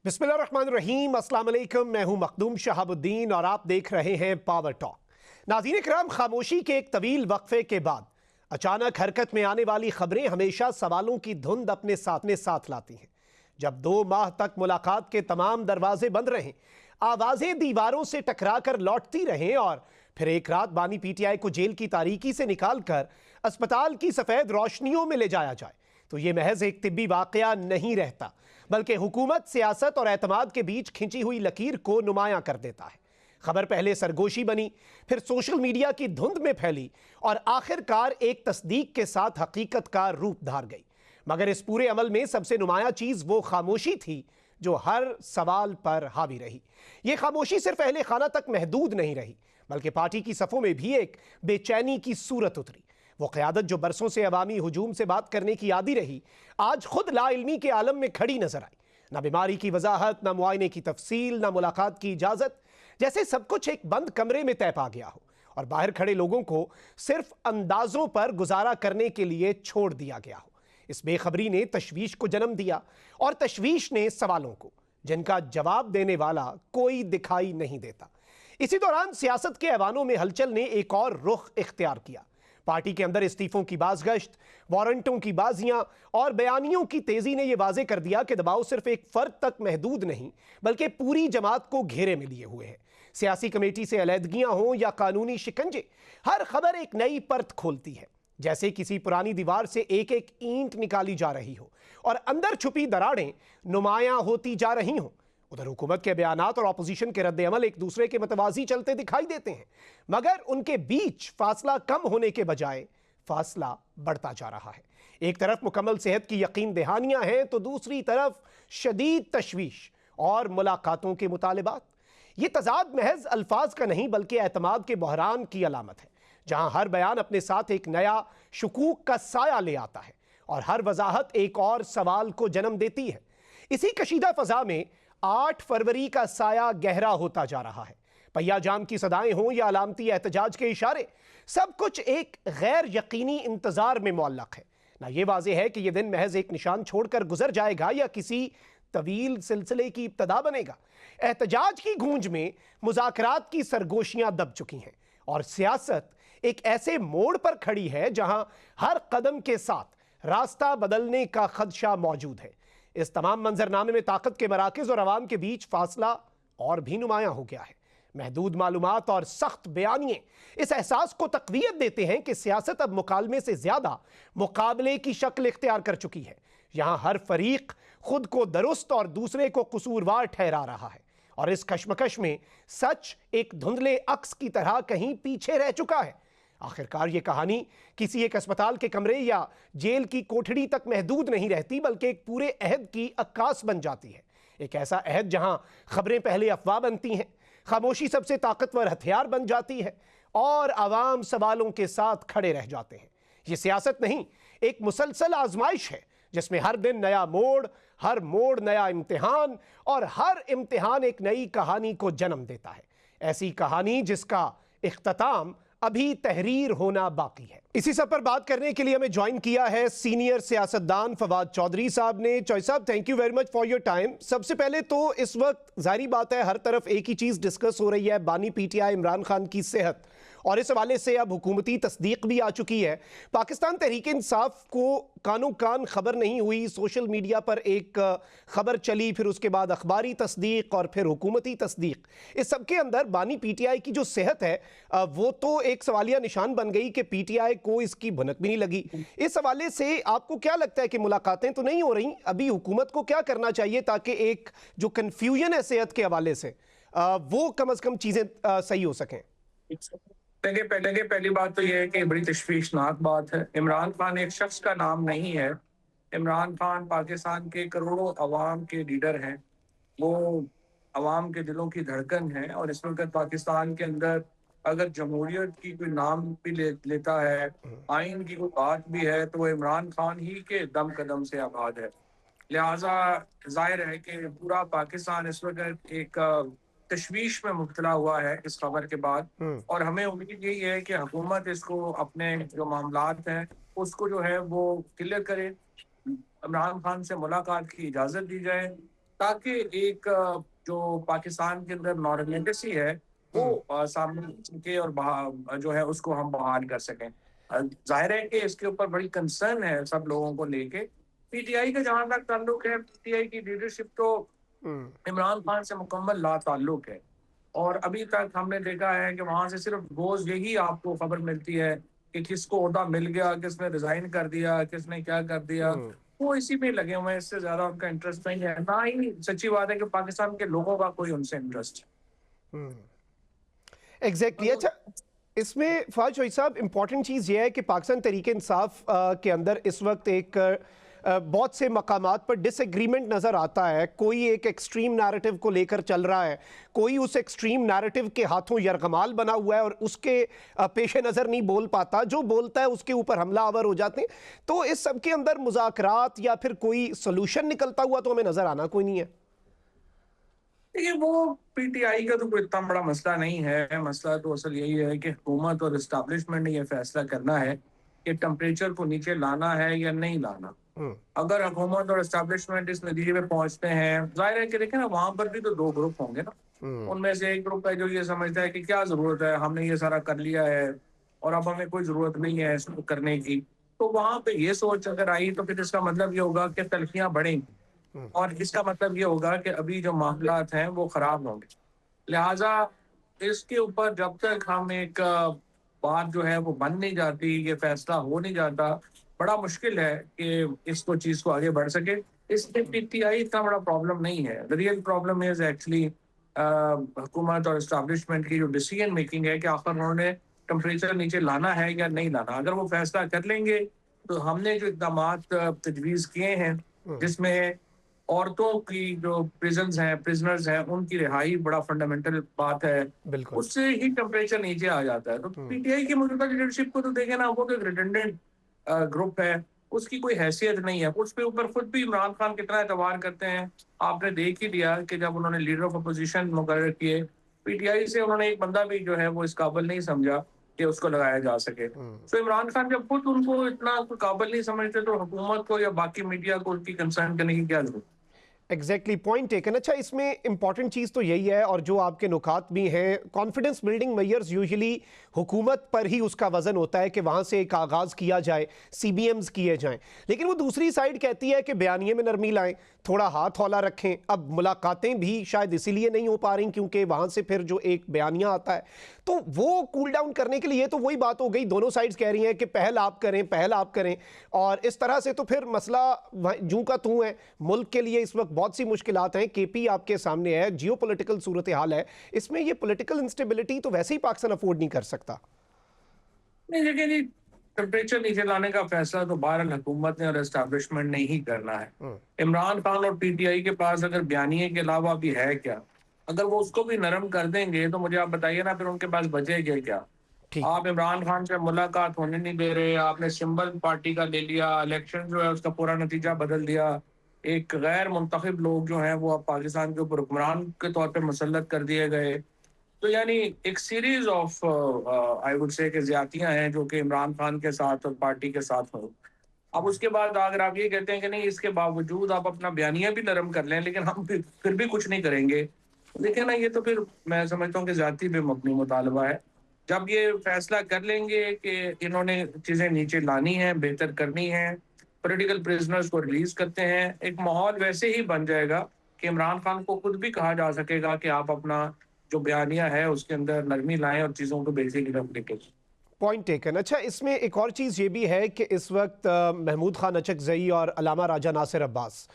बिस्मिल्लाहिर्रहमानिर्रहीम, अस्सलाम वालेकुम। मैं हूं मखदूम शहाबुद्दीन और आप देख रहे हैं पावर टॉक। नाज़रीन किराम, खामोशी के एक तवील वक्फे के बाद अचानक हरकत में आने वाली खबरें हमेशा सवालों की धुंध अपने साथ लाती हैं। जब 2 माह तक मुलाकात के तमाम दरवाजे बंद रहे, आवाजें दीवारों से टकरा कर लौटती रहें और फिर एक रात बानी पीटीआई को जेल की तारीकी से निकालकर अस्पताल की सफेद रोशनियों में ले जाया जाए, तो यह महज एक तिब्बी वाकया नहीं रहता, बल्कि हुकूमत, सियासत और एतमाद के बीच खिंची हुई लकीर को नुमायां कर देता है। खबर पहले सरगोशी बनी, फिर सोशल मीडिया की धुंध में फैली और आखिरकार एक तस्दीक के साथ हकीकत का रूप धार गई। मगर इस पूरे अमल में सबसे नुमायां चीज वो खामोशी थी जो हर सवाल पर हावी रही। ये खामोशी सिर्फ अहले खाना तक महदूद नहीं रही, बल्कि पार्टी की सफों में भी एक बेचैनी की सूरत उतरी। वो क़यादत जो बरसों से अवामी हुजूम से बात करने की आदी रही, आज खुद लाइल्मी के आलम में खड़ी नजर आई। ना बीमारी की वजाहत, ना मुआयने की तफसील, ना मुलाकात की इजाजत, जैसे सब कुछ एक बंद कमरे में तय पा गया हो और बाहर खड़े लोगों को सिर्फ अंदाजों पर गुजारा करने के लिए छोड़ दिया गया हो। इस बेखबरी ने तशवीश को जन्म दिया और तशवीश ने सवालों को, जिनका जवाब देने वाला कोई दिखाई नहीं देता। इसी दौरान सियासत के ऐवानों में हलचल ने एक और रुख इख्तियार किया। पार्टी के अंदर इस्तीफों की बाज़गश्त, वारंटों की बाजियां और बयानियों की तेजी ने यह वाजे कर दिया कि दबाव सिर्फ एक फर्द तक महदूद नहीं, बल्कि पूरी जमात को घेरे में लिए हुए है। सियासी कमेटी से अलहदगियां हों या कानूनी शिकंजे, हर खबर एक नई परत खोलती है, जैसे किसी पुरानी दीवार से एक एक ईंट निकाली जा रही हो और अंदर छुपी दरारें नुमायां होती जा रही हों। उधर हुकूमत के बयानात और अपोजिशन के रद्द अमल एक दूसरे के मतवाजी चलते दिखाई देते हैं, मगर उनके बीच फासला कम होने के बजाय फासला बढ़ता जा रहा है। एक तरफ मुकम्मल सेहत की यकीन दहानियां हैं, तो दूसरी तरफ शदीद तशवीश और मुलाकातों के मुतालिबात। ये तजाद महज अल्फाज का नहीं, बल्कि एतमाद के बहरान की अलामत है, जहां हर बयान अपने साथ एक नया शुकूक का साया ले आता है और हर वजाहत एक और सवाल को जन्म देती है। इसी कशीदा फजा में 8 फरवरी का साया गहरा होता जा रहा है। पहिया जाम की सदाएं हों या अलामती एहतजाज के इशारे, सब कुछ एक गैर यकीनी इंतजार में मुअल्लक है। ना ये वाज़ेह है कि यह दिन महज एक निशान छोड़कर गुजर जाएगा या किसी तवील सिलसिले की इब्तदा बनेगा। एहतजाज की गूंज में मुज़ाकरात की सरगोशियां दब चुकी हैं और सियासत एक ऐसे मोड़ पर खड़ी है जहां हर कदम के साथ रास्ता बदलने का खदशा मौजूद है। इस तमाम मंजरनामे में ताकत के मराकज़ और अवाम के बीच फासला और भी नुमायां हो गया है। महदूद मालूमात और सख्त बयानिए इस एहसास को तक़वियत देते हैं कि सियासत अब मुकालमे से ज्यादा मुकाबले की शक्ल इख्तियार कर चुकी है। यहां हर फरीक खुद को दुरुस्त और दूसरे को कसूरवार ठहरा रहा है और इस कशमकश में सच एक धुंधले अक्स की तरह कहीं पीछे रह चुका है। आखिरकार ये कहानी किसी एक अस्पताल के कमरे या जेल की कोठड़ी तक महदूद नहीं रहती, बल्कि एक पूरे अहद की अक्कास बन जाती है। एक ऐसा अहद जहां खबरें पहले अफवाह बनती हैं, खामोशी सबसे ताकतवर हथियार बन जाती है और आवाम सवालों के साथ खड़े रह जाते हैं। ये सियासत नहीं, एक मुसलसल आजमाइश है, जिसमें हर दिन नया मोड़, हर मोड़ नया इम्तिहान और हर इम्तिहान एक नई कहानी को जन्म देता है। ऐसी कहानी जिसका इख्तिताम अभी तहरीर होना बाकी है। इसी सब पर बात करने के लिए हमें ज्वाइन किया है सीनियर सियासतदान फवाद चौधरी साहब ने। चौधरी साहब, thank you very much for your time. सबसे पहले तो इस वक्त जाहिर बात है हर तरफ एक ही चीज डिस्कस हो रही है, बानी पीटीआई इमरान खान की सेहत, और इस हवाले से अब हुकूमती तस्दीक भी आ चुकी है। पाकिस्तान तहरीक इंसाफ को कानो कान खबर नहीं हुई, सोशल मीडिया पर एक खबर चली, फिर उसके बाद अखबारी तस्दीक और फिर हुकूमती तस्दीक। इस सब के अंदर बानी पीटीआई की जो सेहत है वो तो एक सवालिया निशान बन गई कि पीटीआई को इसकी भनक भी नहीं लगी। इस हवाले से आपको क्या लगता है कि मुलाकातें तो नहीं हो रही, अभी हुकूमत को क्या करना चाहिए ताकि एक जो कन्फ्यूजन है सेहत के हवाले से वो कम अज कम चीजें सही हो सकें? पहली बात तो यह है कि बड़ी तशवीशनाक बात है। इमरान खान एक शख्स का नाम नहीं है। इमरान खान पाकिस्तान के करोड़ों अवाम के लीडर हैं। वो अवाम के दिलों की धड़कन है और इस वक्त पाकिस्तान के अंदर अगर जमहूरियत की कोई नाम भी लेता है, आइन की कोई बात भी है, तो वो इमरान खान ही के दम कदम से आबाद है। लिहाजा जाहिर है कि पूरा पाकिस्तान इस वक्त एक तशवीश में मुब्तला हुआ है इस खबर के बाद, और हमें उम्मीद यही है कि हुकूमत इसको अपने जो मामलात हैं उसको जो है वो क्लियर करे, इमरान खान से मुलाकात की इजाज़त दी जाए ताकि एक जो पाकिस्तान के अंदर नॉर्मलिटी है वो हम्म। सामने आ सके और जो है उसको हम बहाल कर सकें। जाहिर है कि इसके ऊपर बड़ी कंसर्न है सब लोगों को लेके। पीटीआई का जहां तक ताल्लुक है, पीटीआई की लीडरशिप तो हम्म। इमरान खान से मुकम्मल ला ताल्लुक है। और अभी तक हमने देखा है कि वहां से सिर्फ रोज यही आपको खबर मिलती है कि किसको ओहदा मिल गया, किसने रिजाइन कर दिया, किसने क्या कर दिया। हम्म। वो इसी में लगे हुए हैं, इससे ज्यादा उनका इंटरेस्ट नहीं है। ना ही सच्ची बात है कि पाकिस्तान के लोगों का कोई उनसे इंटरेस्ट हम्म। एग्जैक्टली। अच्छा, इसमें फवाद चौधरी साहब इंपॉर्टेंट चीज़ ये है कि पाकिस्तान तरीके इंसाफ के अंदर इस वक्त एक बहुत से मकामात पर डिसएग्रीमेंट नज़र आता है। कोई एक एक्सट्रीम नैरेटिव को लेकर चल रहा है, कोई उस एक्सट्रीम नैरेटिव के हाथों यरगमाल बना हुआ है और उसके पेश नज़र नहीं बोल पाता, जो बोलता है उसके ऊपर हमलावर हो जाते हैं। तो इस सब के अंदर मुज़ाकरात या फिर कोई सोल्यूशन निकलता हुआ तो हमें नज़र आना कोई नहीं है। देखिए, वो पीटीआई का तो कोई इतना बड़ा मसला नहीं है। मसला तो असल यही है कि हुकूमत और एस्टेब्लिशमेंट ने यह फैसला करना है कि टेम्परेचर को नीचे लाना है या नहीं लाना। हम्म। अगर हुकूमत और एस्टेब्लिशमेंट इस नतीजे पे पहुंचते हैं, जाहिर है कि देखें ना, वहां पर भी तो दो ग्रुप होंगे ना। हम्म। उनमें से एक ग्रुप है जो ये समझता है कि क्या जरूरत है, हमने ये सारा कर लिया है और अब हमें कोई जरूरत नहीं है इसको करने की। तो वहां पे ये सोच अगर आई तो फिर इसका मतलब ये होगा कि तलखियां बढ़ेंगी हम्म। और इसका मतलब ये होगा कि अभी जो मामलात हैं वो खराब होंगे। लिहाजा इसके ऊपर जब तक हम एक बात जो है वो बन नहीं जाती, ये फैसला हो नहीं जाता, बड़ा मुश्किल है कि इसको चीज को आगे बढ़ सके। इसमें पीटीआई इतना बड़ा प्रॉब्लम नहीं है। The real problem is actually हुकूमत और एस्टेब्लिशमेंट की जो डिसीजन मेकिंग है कि आखिर उन्होंने टेम्परेचर नीचे लाना है या नहीं लाना। अगर वो फैसला कर लेंगे तो हमने जो इकदाम तजवीज़ किए हैं, हम्म। जिसमें औरतों की जो प्रिजन्स हैं, प्रिजनर्स हैं, उनकी रिहाई बड़ा फंडामेंटल बात है, बिल्कुल। उससे ही टेम्परेचर नीचे आ जाता है। तो हम्म। पीटीआई की मौजूदा लीडरशिप को तो देखें ना, वो तो एक रिडंडेंट ग्रुप है, उसकी कोई हैसियत नहीं है। उसके ऊपर खुद भी इमरान खान कितना एतबार करते हैं आपने देख ही लिया कि जब उन्होंने लीडर ऑफ अपोजिशन मुकर्रर किए, पीटीआई से उन्होंने एक बंदा भी जो है वो इस काबिल नहीं समझा कि उसको लगाया जा सके। हम्म। तो इमरान खान जब खुद उनको इतना कोई काबिल नहीं समझते तो हुकूमत को या बाकी मीडिया को उनकी कंसर्न करने की क्या जरूरत। Exactly, point taken. अच्छा, इसमें इंपॉर्टेंट चीज़ तो यही है और जो आपके नुकात भी हैं, कॉन्फिडेंस बिल्डिंग मेजर्स यूजुअली हुकूमत पर ही उसका वजन होता है कि वहाँ से एक आगाज़ किया जाए, CBMs किए जाएं। लेकिन वो दूसरी साइड कहती है कि बयानिए में नरमी लाएं, थोड़ा हाथ हौला रखें। अब मुलाकातें भी शायद इसीलिए नहीं हो पा रही क्योंकि वहाँ से फिर जो एक बयानिया आता है, तो वो कूल डाउन करने के लिए तो वही बात हो गई, दोनों साइड्स कह रही हैं कि पहल आप करें, पहल आप करें। और इस तरह से तो फिर मसला जूं का तूं है। मुल्क के लिए इस वक्त बहुत सी मुश्किलात हैं, केपी आपके सामने है, जियो पॉलिटिकल सूरत हाल है, इसमें ये पॉलिटिकल इंस्टेबिलिटी तो वैसे ही पाकिस्तान अफोर्ड नहीं कर सकता। नहीं, लेकिन ये टेम्परेचर नीचे लाने का फैसला तो बहरहाल हुकूमत ने और एस्टेब्लिशमेंट ने ही करना है। इमरान खान और पीटीआई के पास अगर बयानिए के अलावा भी है क्या? अगर वो उसको भी नरम कर देंगे तो मुझे आप बताइए ना, फिर उनके पास बचेगा क्या? ठीक। आप इमरान खान से मुलाकात होने नहीं दे रहे, आपने सिंबल पार्टी का ले लिया, इलेक्शन जो है उसका पूरा नतीजा बदल दिया, एक गैर मुंतखब लोग जो हैं वो अब पाकिस्तान के ऊपर हुक्मरान के तौर पे मुसल्लत कर दिए गए। तो यानी एक series of I would say कि ज्यादतियां हैं जो कि इमरान खान के साथ और पार्टी के साथ हो। अब उसके बाद अगर आप ये कहते हैं कि नहीं, इसके बावजूद आप अपना बयानिया भी नरम कर लें लेकिन हम फिर भी कुछ नहीं करेंगे, देखिए ना, ये तो फिर मैं समझता हूँ कि ज्यादती पे मबनी मुतालबा है। जब ये फैसला कर लेंगे कि इन्होंने चीजें नीचे लानी है, बेहतर करनी है, पॉलिटिकल प्रिजनर्स को रिलीज करते हैं, एक माहौल वैसे ही बन जाएगा कि इमरान खान को खुद भी कहा जा सकेगा कि आप अपना जो बयानिया है उसके अंदर नरमी लाएं और चीजों को बेसिक तरफ लेके। Point taken. अच्छा, इसमें एक और चीज़ ये भी है कि इस वक्त महमूद खान अचकजई और अलामा राजा नासिर अब्बास,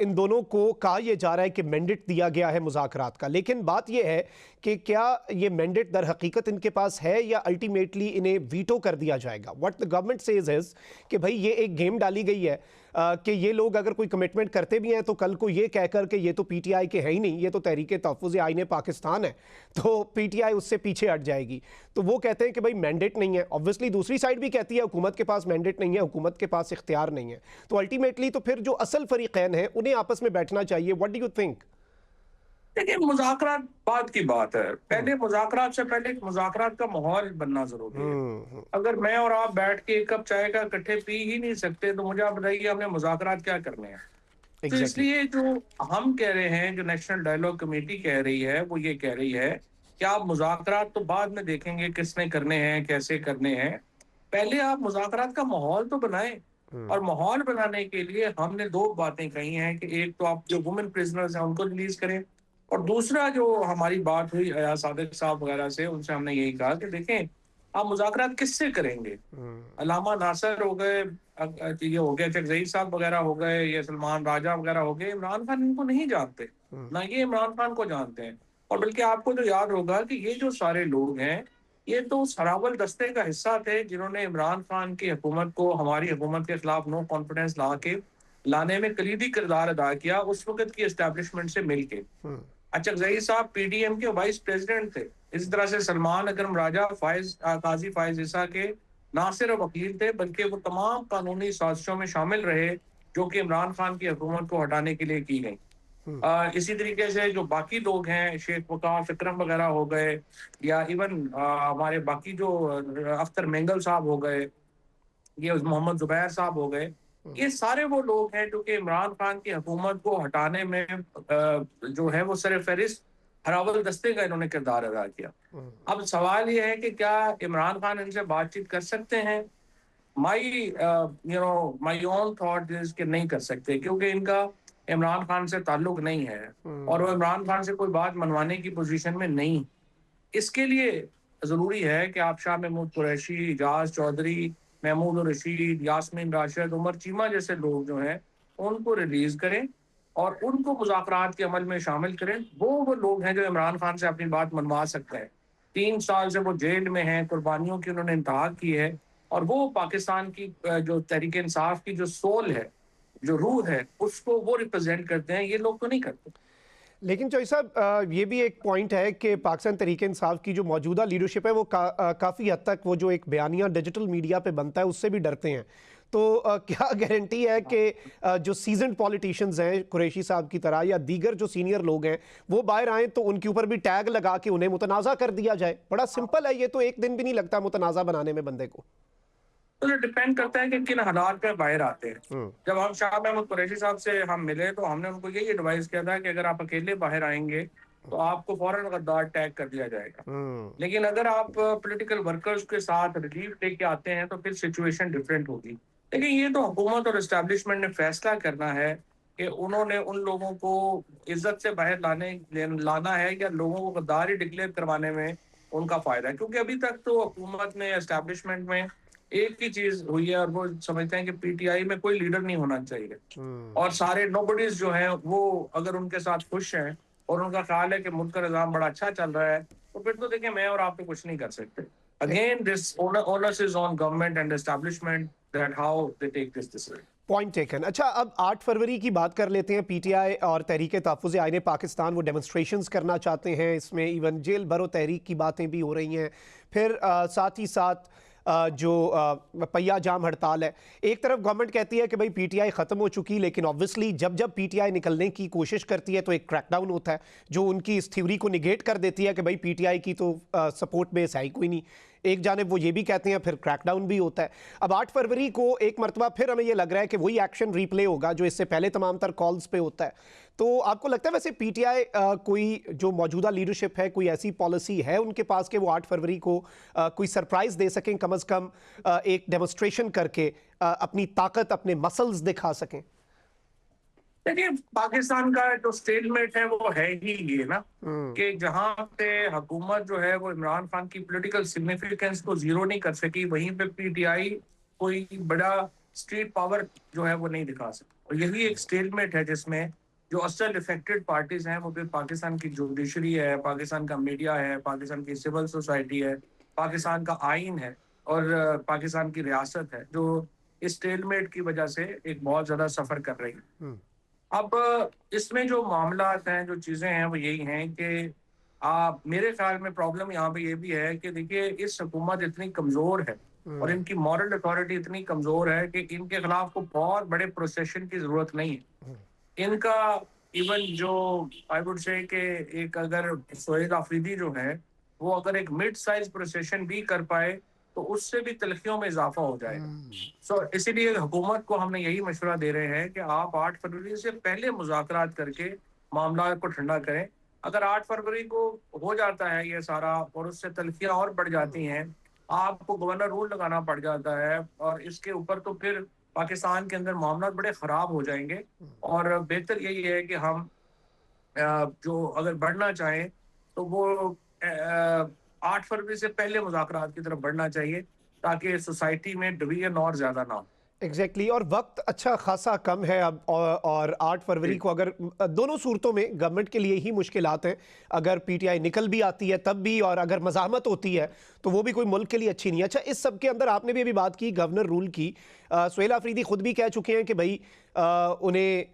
इन दोनों को कहा यह जा रहा है कि मैंडेट दिया गया है मुज़ाकरात का। लेकिन बात यह है कि क्या ये मैंडेट दर हकीकत इनके पास है या अल्टीमेटली इन्हें वीटो कर दिया जाएगा। What the government says is कि भाई ये एक गेम डाली गई है कि ये लोग अगर कोई कमिटमेंट करते भी हैं तो कल को ये कहकर के ये तो पीटीआई के है ही नहीं, ये तो तहरीक तहफ़्फ़ुज़ आईन पाकिस्तान है, तो पीटीआई उससे पीछे हट जाएगी। तो वो कहते हैं कि भाई मैंडेट नहीं है। ऑब्वियसली दूसरी साइड भी कहती है हुकूमत के पास मैंडेट नहीं है, हुकूमत के पास इख्तियार नहीं है। तो अल्टीमेटली तो फिर जो असल फरीक़ैन है उन्हें आपस में बैठना चाहिए। What do you think? देखिए, मुज़ाकरात बात की बात है। पहले मुज़ाकरात से पहले एक मुज़ाकरात का माहौल बनना ज़रूरी है। अगर मैं और आप बैठ के एक कप चाय का इकट्ठे पी ही नहीं सकते तो मुझे आप बताइए हमने मुज़ाकरात क्या करने हैं? तो एग्जैक्टली। इसलिए जो हम कह रहे हैं, जो नेशनल डायलॉग कमेटी कह रही है, वो ये कह रही है कि आप मुज़ाकरात तो बाद में देखेंगे किसने करने हैं, कैसे करने हैं। पहले आप मुज़ाकरात का माहौल तो बनाएँ। और माहौल बनाने के लिए हमने 2 बातें कही हैं कि एक तो आप जो वुमेन प्रिज़नर्स हैं उनको रिलीज़ करें, और दूसरा जो हमारी बात हुई अयाज सादिक साहब वगैरह से, उनसे हमने यही कहा कि देखें, आप मुज़ाकरात किससे करेंगे? अल्लामा नासर हो गए, ये हो गए चकज़ई साहब वगैरह हो गए, ये सलमान राजा वगैरह हो गए, इमरान खान इनको नहीं जानते, ना ये इमरान खान को जानते हैं। और बल्कि आपको तो याद होगा कि ये जो सारे लोग हैं, ये तो उस हरावल दस्ते का हिस्सा थे जिन्होंने इमरान खान की हुकूमत को हमारी हुकूमत के खिलाफ नो कॉन्फिडेंस लाने में कलीदी किरदार अदा किया उस वक़्त की एस्टेब्लिशमेंट से मिलके। अचकज़ई साहब पीडीएम के वाइस प्रेसिडेंट थे। इसी तरह से सलमान अकरम राजा काजी फ़ाइज़ ईसा के ना सिर्फ वकील थे, बल्कि वो तमाम कानूनी साज़िशों में शामिल रहे, जो कि इमरान खान की हुकूमत को हटाने के लिए की गई। इसी तरीके से जो बाकी लोग हैं, शेख वकास अकरम वगैरह हो गए, या इवन हमारे बाकी जो अख्तर मेंगल साहब हो गए, ये मोहम्मद ज़ुबैर साहब हो गए, ये सारे वो लोग हैं जो कि इमरान खान की हुकूमत को हटाने में जो है वो सर-ए-फ़हरिस्त हरावल दस्ते का इन्होंने किरदार अदा किया। अब सवाल ये है कि क्या इमरान खान इनसे बातचीत कर सकते हैं? माई ओन थॉट इज़ कि नहीं कर सकते, क्योंकि इनका इमरान खान से ताल्लुक नहीं है और वो इमरान खान से कोई बात मनवाने की पोज़ीशन में नहीं। इसके लिए ज़रूरी है कि आप शाह महमूद कुरैशी, इजाज़ चौधरी, महमूद रशीद, यास्मीन राशिद, उमर चीमा जैसे लोग जो हैं, उनको रिलीज़ करें और उनको मुज़ाकरात के अमल में शामिल करें। वो लोग हैं जो इमरान खान से अपनी बात मनवा सकते हैं। 3 साल से वो जेल में हैं, कुर्बानियों की उन्होंने इंतहा की है, और वो पाकिस्तान की जो तहरीक-ए-इंसाफ की जो सोल है, जो रूह है, उसको वो रिप्रेज़ेंट करते हैं, ये लोग तो नहीं करते। लेकिन चौधरी साहब, ये भी एक पॉइंट है कि पाकिस्तान तहरीक इंसाफ की जो मौजूदा लीडरशिप है वो काफ़ी हद तक वो जो एक बयानिया डिजिटल मीडिया पे बनता है उससे भी डरते हैं। तो क्या गारंटी है कि जो सीजन्ड पॉलिटिशियंस हैं कुरैशी साहब की तरह या दीगर जो सीनियर लोग हैं वो बाहर आएँ तो उनके ऊपर भी टैग लगा के उन्हें मुतनाज़ा कर दिया जाए? बड़ा सिंपल है, ये तो एक दिन भी नहीं लगता मुतनाज़ा बनाने में बंदे को। तो ये डिपेंड करता है कि किन हालात में बाहर आते हैं। जब हम शाह महमूद कुरैशी साहब से हम मिले तो हमने उनको यही एडवाइस किया था कि अगर आप अकेले बाहर आएंगे तो आपको फौरन गद्दार टैग कर दिया जाएगा। लेकिन अगर आप पॉलिटिकल वर्कर्स के साथ रिलीफ लेके आते हैं तो फिर सिचुएशन डिफरेंट होगी। लेकिन ये तो हुकूमत और एस्टेब्लिशमेंट ने फैसला करना है कि उन्होंने उन लोगों को इज्जत से बाहर लाना है या लोगों को गद्दार ही डिक्लेयर करवाने में उनका फायदा है। क्योंकि अभी तक तो हुकूमत में, एस्टेब्लिशमेंट में एक ही चीज हुई है, और वो समझते हैं कि पीटीआई में कोई लीडर नहीं होना चाहिए, और सारे नोबडीज जो हैं वो अगर उनके साथ खुश हैं और उनका ख्याल है कि मुल्क का निज़ाम बड़ा अच्छा चल रहा है, तो फिर तो देखिए मैं और आप तो कुछ नहीं कर सकते। Again this onus is on government and establishment that how they take this decision. Point taken. अच्छा, अब 8 फरवरी की बात कर लेते हैं। पीटीआई और तहरीक तहफ़्फ़ुज़ आईन पाकिस्तान वो डेमोन्स्ट्रेशंस करना चाहते हैं, इसमें इवन जेल भरो तहरीक की बातें भी हो रही हैं। फिर साथ ही साथ जो पहिया जाम हड़ताल है। एक तरफ गवर्नमेंट कहती है कि भाई पीटीआई ख़त्म हो चुकी, लेकिन ऑब्वियसली जब जब पीटीआई निकलने की कोशिश करती है तो एक क्रैकडाउन होता है जो उनकी इस थ्योरी को निगेट कर देती है कि भाई पीटीआई की तो सपोर्ट बेस है ही कोई नहीं। एक जानिब वो ये भी कहते हैं, फिर क्रैकडाउन भी होता है। अब 8 फरवरी को एक मरतबा फिर हमें ये लग रहा है कि वही एक्शन रिप्ले होगा जो इससे पहले तमाम तर कॉल्स पे होता है। तो आपको लगता है वैसे पीटीआई कोई जो मौजूदा लीडरशिप है, कोई ऐसी पॉलिसी है उनके पास कि वो 8 फरवरी को कोई सरप्राइज दे सकें, कम अज़ कम एक डेमोन्स्ट्रेशन करके अपनी ताकत, अपने मसल्स दिखा सकें? देखिए, पाकिस्तान का जो स्टेटमेंट है वो है ही ये ना कि जहां पे हुकूमत जो है वो इमरान खान की पॉलिटिकल सिग्निफिकेंस को जीरो नहीं कर सकी, वहीं पे पीटीआई कोई बड़ा स्ट्रीट पावर जो है वो नहीं दिखा सकती। और यही एक स्टेटमेंट है जिसमें जो असल इफेक्टेड पार्टीज हैं वो फिर पाकिस्तान की जुडिशरी है, पाकिस्तान का मीडिया है, पाकिस्तान की सिविल सोसाइटी है, पाकिस्तान का आइन है, और पाकिस्तान की रियासत है, जो इस स्टेटमेंट की वजह से एक बहुत ज्यादा सफर कर रही है। अब इसमें जो मामलात हैं, जो चीज़ें हैं, वो यही हैं कि मेरे ख्याल में प्रॉब्लम यहाँ पे ये भी है कि देखिए इस हुकूमत इतनी कमज़ोर है और इनकी मॉरल अथॉरिटी इतनी कमज़ोर है कि इनके खिलाफ को बहुत बड़े प्रोसेशन की ज़रूरत नहीं है। इनका इवन जो आई वुड से कि एक अगर सोहेल आफरीदी जो है वो अगर एक मिड साइज प्रोसेशन भी कर पाए तो उससे भी तलखियों में इजाफा हो जाएगा। सो इसीलिए हुकूमत को हमने यही मशवरा दे रहे हैं कि आप 8 फरवरी से पहले मुज़ाकरात करके मामला को ठंडा करें। अगर 8 फरवरी को हो जाता है ये सारा और उससे तलखियाँ और बढ़ जाती हैं, आपको गवर्नर रूल लगाना पड़ जाता है और इसके ऊपर तो फिर पाकिस्तान के अंदर मामला बड़े ख़राब हो जाएँगे। और बेहतर यही है कि हम जो अगर बढ़ना चाहें तो वो 8 फरवरी से पहले मुज़ाकरात की तरफ बढ़ना चाहिए ताकि सोसाइटी में डिवीज़न और ज़्यादा ना हो। एग्जैक्टली और वक्त अच्छा खासा कम है अब और 8 फरवरी जी। को अगर दोनों सूरतों में गवर्नमेंट के लिए ही मुश्किलात हैं। अगर पीटीआई निकल भी आती है तब भी, और अगर मज़ाहमत होती है तो वो भी कोई मुल्क के लिए अच्छी नहीं है। अच्छा, इस सब के अंदर आपने भी अभी बात की गवर्नर रूल की। सुहेल आफरीदी खुद भी कह चुके हैं कि भाई उन्हें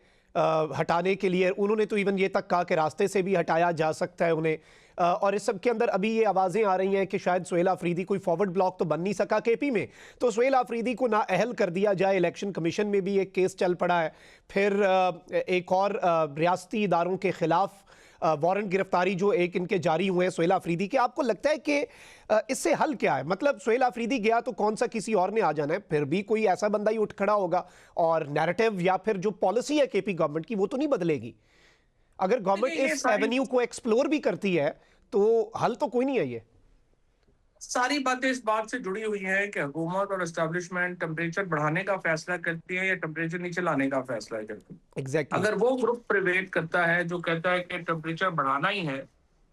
हटाने के लिए उन्होंने तो इवन ये तक कहा कि रास्ते से भी हटाया जा सकता है उन्हें। और इस सब के अंदर अभी ये आवाज़ें आ रही हैं कि शायद सुहेल आफरीदी कोई फॉरवर्ड ब्लॉक तो बन नहीं सका केपी में, तो सुहेल आफरीदी को नाअहल कर दिया जाए। इलेक्शन कमीशन में भी एक केस चल पड़ा है। फिर एक और रियासती इदारों के खिलाफ वारंट गिरफ्तारी जो एक इनके जारी हुए हैं सुहेल आफरीदी के। आपको लगता है कि इससे हल क्या है? मतलब सुहेल आफरीदी गया तो कौन सा किसी और ने आ जाना है? फिर भी कोई ऐसा बंदा ही उठ खड़ा होगा और नैरेटिव या फिर जो पॉलिसी है केपी गवर्नमेंट की वो तो नहीं बदलेगी। अगर गवर्नमेंट इस एवेन्यू को एक्सप्लोर भी करती है तो हल तो कोई नहीं है। ये सारी बातें इस बात से जुड़ी हुई हैं कि हुकूमत और एस्टेब्लिशमेंट टेम्परेचर बढ़ाने का फैसला करती है या टेम्परेचर नीचे लाने का फैसला करती है। एग्जैक्टली अगर वो ग्रुप प्रिवेट करता है जो कहता है कि टेम्परेचर बढ़ाना ही है,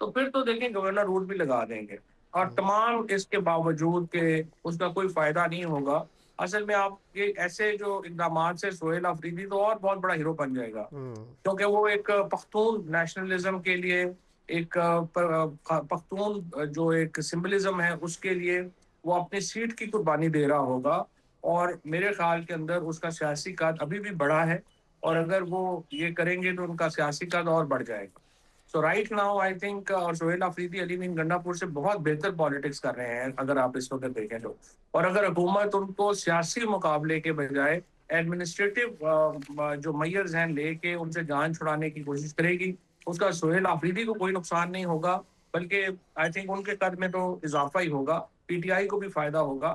तो फिर तो देखें गवर्नर रूल भी लगा देंगे और तमाम इसके बावजूद के उसका कोई फायदा नहीं होगा। असल में आप ये ऐसे जो इकदाम से सुहेल अफरीदी तो और बहुत बड़ा हीरो बन जाएगा, क्योंकि वो एक पख्तून नेशनलिज्म के लिए एक पख्तून जो एक सिंबलिज्म है उसके लिए वो अपनी सीट की कुर्बानी दे रहा होगा। और मेरे ख्याल के अंदर उसका सियासी कद अभी भी बड़ा है और अगर वो ये करेंगे तो उनका सियासी कद और बढ़ जाएगा। सो राइट नाउ आई थिंक और सुहेल अफरीदी अली मीन गंडापुर से बहुत बेहतर पॉलिटिक्स कर रहे हैं अगर आप इस वक्त देखें तो। और अगर हुकूमत उनको सियासी मुकाबले के बजाय एडमिनिस्ट्रेटिव जो मेयर्स हैं लेके उनसे जान छुड़ाने की कोशिश करेगी, उसका सुहेल अफरीदी को कोई नुकसान नहीं होगा, बल्कि आई थिंक उनके कद में तो इजाफा ही होगा। पीटीआई को भी फायदा होगा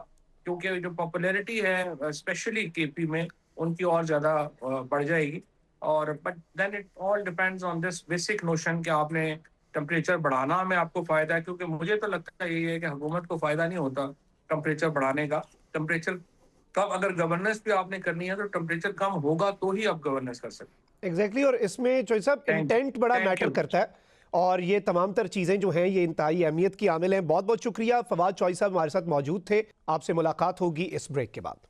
क्योंकि जो पॉपुलैरिटी है स्पेशली केपी में उनकी और ज्यादा बढ़ जाएगी। और but then it all depends on this basic notion कि आपने टेम्परेचर बढ़ाना में आपको फायदा है, क्योंकि मुझे तो लगता है यही है कि हुकूमत को फायदा नहीं होता टेम्परेचर बढ़ाने का। टेम्परेचर कब अगर गवर्नेंस भी आपने करनी है तो टेम्परेचर कम होगा तो ही आप गवर्नेंस कर सकते। एग्जैक्टली और इसमें चौधरी साहब इंटेंट बड़ा मैटर करता है और ये तमाम तर चीज़ें जो हैं ये इंतहाई अहमियत की आमिल हैं। बहुत बहुत शुक्रिया। फवाद चौधरी साहब हमारे साथ मौजूद थे। आपसे मुलाकात होगी इस ब्रेक के बाद।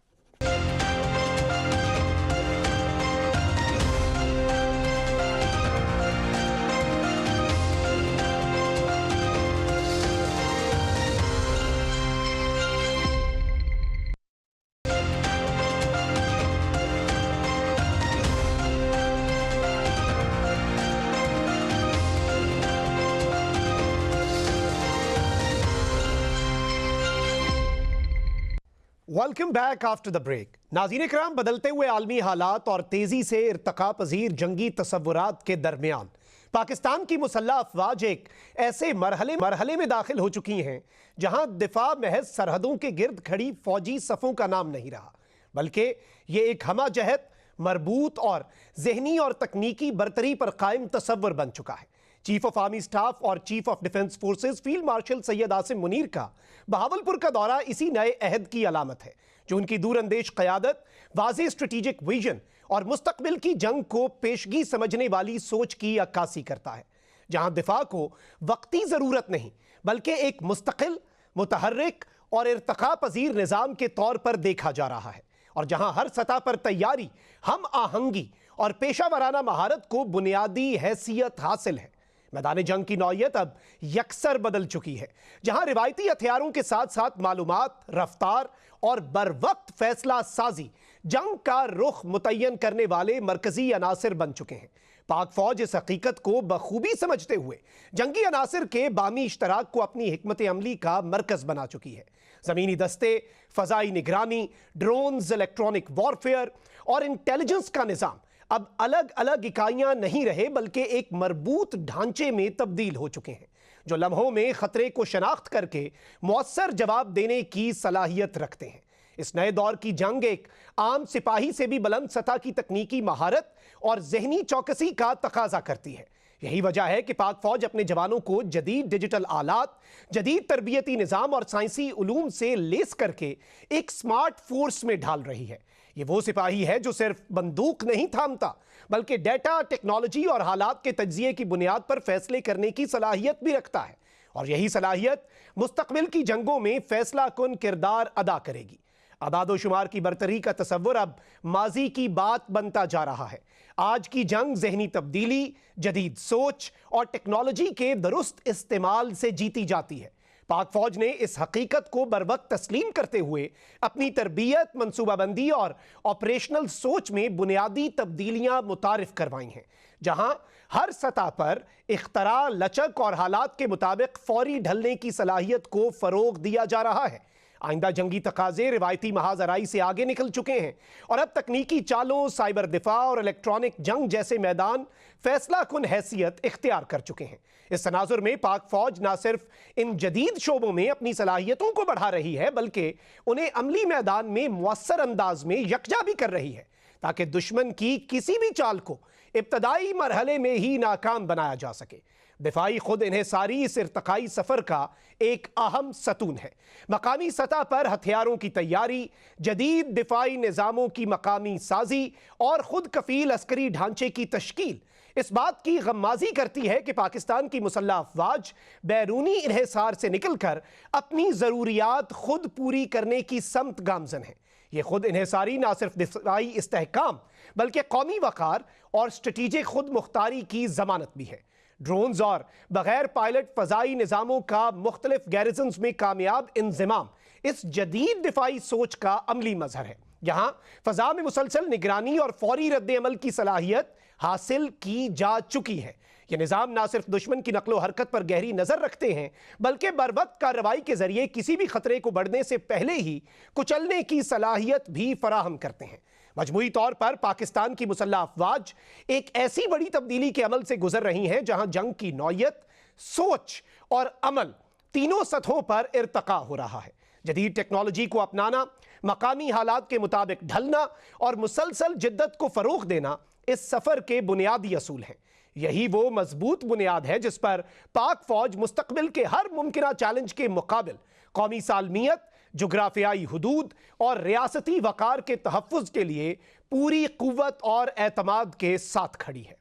Welcome back after the break. नाज़रीन कराम, बदलते हुए आलमी हालात और तेजी से इर्तका पजीर जंगी तसव्वुरात के दरमियान पाकिस्तान की मुसल्लह अफवाज एक ऐसे मरहले में दाखिल हो चुकी हैं जहां दिफा महज सरहदों के गिर्द खड़ी फौजी सफ़ों का नाम नहीं रहा, बल्कि ये एक हमाजहत, मरबूत और जहनी और तकनीकी बरतरी पर कायम तसव्वुर बन चुका है। चीफ ऑफ आर्मी स्टाफ और chief of defence forces field marshal Syed Asim Munir का बहावलपुर का दौरा इसी नए अहद की अलामत है, जो उनकी दूरअंदेश क़यादत, वाज़ेह स्ट्रेटेजिक विजन और मुस्तकबिल की जंग को पेशगी समझने वाली सोच की अक्कासी करता है, जहां दिफा को वक्ती ज़रूरत नहीं बल्कि एक मुस्तकिल, मुतहर्रिक और इर्तका पजीर निज़ाम के तौर पर देखा जा रहा है, और जहां हर सतह पर तैयारी, हम आहंगी और पेशा वराना महारत को बुनियादी हैसियत हासिल है। मैदान जंग की नौयत अब यकसर बदल चुकी है, जहां रिवायती हथियारों के साथ साथ मालूमात, रफ्तार और बरवक्त फैसला साजी जंग का रुख मुतय्यन करने वाले मरकजी अनासिर बन चुके हैं। पाक फौज इस हकीकत को बखूबी समझते हुए जंगी अनासिर के बामी इश्तराक को अपनी हिकमत अमली का मरकज बना चुकी है। ज़मीनी दस्ते, फ़ज़ाई निगरानी, ड्रोन्स, इलेक्ट्रॉनिक वॉरफेयर और इंटेलिजेंस का निज़ाम अब अलग अलग इकाइयां नहीं रहे, बल्कि एक मरबूत ढांचे में तब्दील हो चुके हैं, जो लम्हों में खतरे को शनाख्त करके मौसर जवाब देने की सलाहियत रखते हैं। इस नए दौर की जंग एक आम सिपाही से भी बुलंद सतह की तकनीकी महारत और जहनी चौकसी का तकाजा करती है। यही वजह है कि पाक फौज अपने जवानों को जदीद डिजिटल आलात, जदीद तरबियती निज़ाम और साइंसी उलूम से लेस करके एक स्मार्ट फोर्स में ढाल रही है। ये वो सिपाही है जो सिर्फ बंदूक नहीं थामता, बल्कि डेटा, टेक्नोलॉजी और हालात के तज्जिए की बुनियाद पर फैसले करने की सलाहियत भी रखता है। और यही सलाहियत मुस्तकबिल की जंगों में फैसला कुन किरदार अदा करेगी। आदादोशुमार की बरतरी का तसव्वुर अब माजी की बात बनता जा रहा है। आज की जंग जहनी तब्दीली, जदीद सोच और टेक्नोलॉजी के दुरुस्त इस्तेमाल से जीती जाती है। पाक फौज ने इस हकीकत को बरवक्त तस्लीम करते हुए अपनी तरबियत, मनसूबाबंदी और ऑपरेशनल सोच में बुनियादी तब्दीलियां मुतारिफ करवाई हैं, जहां हर सतह पर इख्तरा, लचक और हालात के मुताबिक फौरी ढलने की सलाहियत को फरोग दिया जा रहा है। आइंदा जंगी तकाजे रिवायती महाजराई से आगे निकल चुके हैं और अब तकनीकी चालों, साइबर दिफा और इलेक्ट्रॉनिक जंग जैसे मैदान फैसला कुन हैसियत इख्तियार कर चुके हैं। इस तनाजुर में पाक फौज न सिर्फ इन जदीद शोबों में अपनी सलाहियतों को बढ़ा रही है, बल्कि उन्हें अमली मैदान में मुअस्सर अंदाज में यकजा भी कर रही है, ताकि दुश्मन की किसी भी चाल को इब्तदाई मरहले में ही नाकाम बनाया जा सके। दिफाई खुद इन्हिसारी इस इर्तकाई सफर का एक अहम सतून है। मकामी सतह पर हथियारों की तैयारी, जदीद दिफाई निज़ामों की मकामी साजी और खुद कफील अस्करी ढांचे की तश्कील इस बात की गम्माजी करती है कि पाकिस्तान की मुसल्लह अफवाज बैरूनी इन्हिसार से निकलकर अपनी ज़रूरियात खुद पूरी करने की समत गामजन है। ये खुद इन्हिसारी न सिर्फ दिफाई इस्तेहकाम बल्कि कौमी वक़ार और स्ट्रेटेजिक खुद मुख्तारी की जमानत भी है। ड्रोन्स और बगैर पायलट फ़ज़ाई निज़ामों का मुख्तलिफ गैरिजन्स में कामयाब इंज़िमाम इस जदीद दिफाई सोच का अमली मजहर है। यहाँ फ़ज़ा में मुसलसल निगरानी और फौरी रद्द-ए-अमल की सलाहियत हासिल की जा चुकी है। ये निज़ाम न सिर्फ दुश्मन की नकलो हरकत पर गहरी नज़र रखते हैं, बल्कि बरवक्त कार्रवाई के जरिए किसी भी खतरे को बढ़ने से पहले ही कुचलने की सलाहियत भी फराहम करते हैं। मजमूई तौर पर पाकिस्तान की मुसल्लह अफवाज एक ऐसी बड़ी तब्दीली के अमल से गुजर रही हैं, जहां जंग की नौयत, सोच और अमल तीनों सतहों पर इर्तका हो रहा है। जदीद टेक्नोलॉजी को अपनाना, मकामी हालात के मुताबिक ढलना और मुसलसल जिद्दत को फरोग देना इस सफर के बुनियादी असूल हैं। यही वो मजबूत बुनियाद है जिस पर पाक फौज मुस्तकबिल के हर मुमकिना चैलेंज के मुकाबिल कौमी सालमियत, जुग्राफियाई हुदूद और रियासती वक़ार के तहफ़्फ़ुज़ के लिए पूरी कुव्वत और एतमाद के साथ खड़ी है।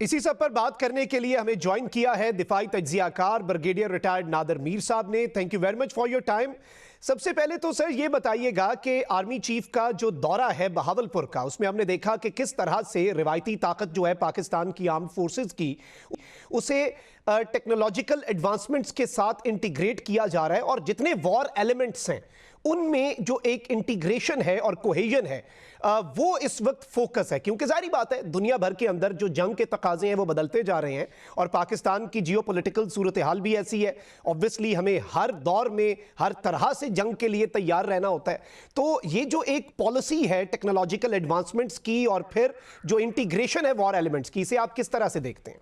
इसी सब पर बात करने के लिए हमें ज्वाइन किया है दिफाई तज्ज़ियाकार ब्रिगेडियर रिटायर्ड नादर मीर साहब ने। Thank you very much for your time. सबसे पहले तो सर ये बताइएगा कि आर्मी चीफ का जो दौरा है बहावलपुर का, उसमें हमने देखा कि किस तरह से रिवायती ताकत जो है पाकिस्तान की आर्म्ड फोर्सेस की, उसे टेक्नोलॉजिकल एडवांसमेंट्स के साथ इंटीग्रेट किया जा रहा है और जितने वॉर एलिमेंट्स हैं उनमें जो एक इंटीग्रेशन है और कोहेजन है वो इस वक्त फोकस है, क्योंकि जाहिर बात है दुनिया भर के अंदर जो जंग के तकाजे हैं वो बदलते जा रहे हैं और पाकिस्तान की जियोपॉलिटिकल सूरत हाल भी ऐसी है। ऑब्वियसली हमें हर दौर में हर तरह से जंग के लिए तैयार रहना होता है। तो ये जो एक पॉलिसी है टेक्नोलॉजिकल एडवांसमेंट्स की और फिर जो इंटीग्रेशन है वॉर एलिमेंट्स की, इसे आप किस तरह से देखते हैं?